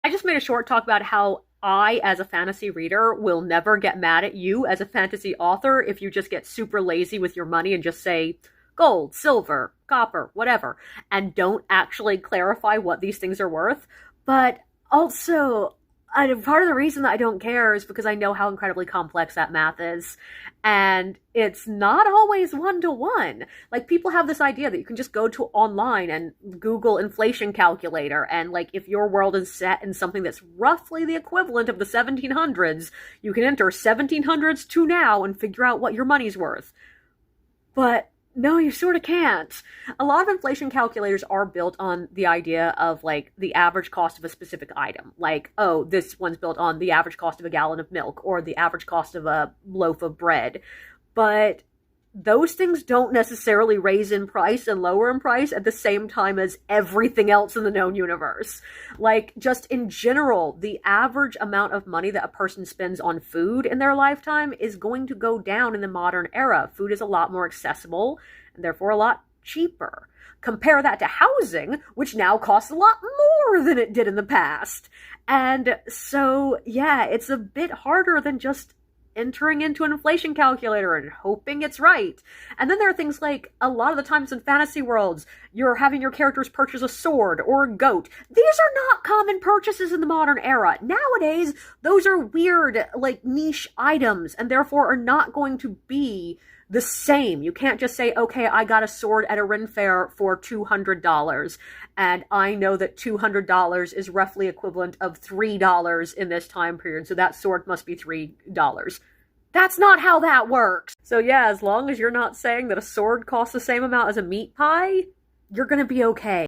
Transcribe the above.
I just made a short talk about how I, as a fantasy reader, will never get mad at you as a fantasy author if you just get super lazy with your money and just say gold, silver, copper, whatever, and don't actually clarify what these things are worth. But also, part of the reason that I don't care is because I know how incredibly complex that math is. And it's not always one to one. Like, people have this idea that you can just go to online and Google inflation calculator, and like, if your world is set in something that's roughly the equivalent of the 1700s, you can enter 1700s to now and figure out what your money's worth. But no, you sort of can't. A lot of inflation calculators are built on the idea of like the average cost of a specific item. Like, oh, this one's built on the average cost of a gallon of milk or the average cost of a loaf of bread. But those things don't necessarily raise in price and lower in price at the same time as everything else in the known universe. Like, just in general, the average amount of money that a person spends on food in their lifetime is going to go down in the modern era. Food is a lot more accessible and therefore a lot cheaper. Compare that to housing, which now costs a lot more than it did in the past. And so, yeah, it's a bit harder than just entering into an inflation calculator and hoping it's right. And then there are things like, a lot of the times in fantasy worlds, you're having your characters purchase a sword or a goat. These are not common purchases in the modern era. Nowadays, those are weird, like, niche items, and therefore are not going to be the same. You can't just say, okay, I got a sword at a Ren Fair for $200, and I know that $200 is roughly equivalent of $3 in this time period, so that sword must be $3. That's not how that works. So yeah, as long as you're not saying that a sword costs the same amount as a meat pie, you're gonna be okay.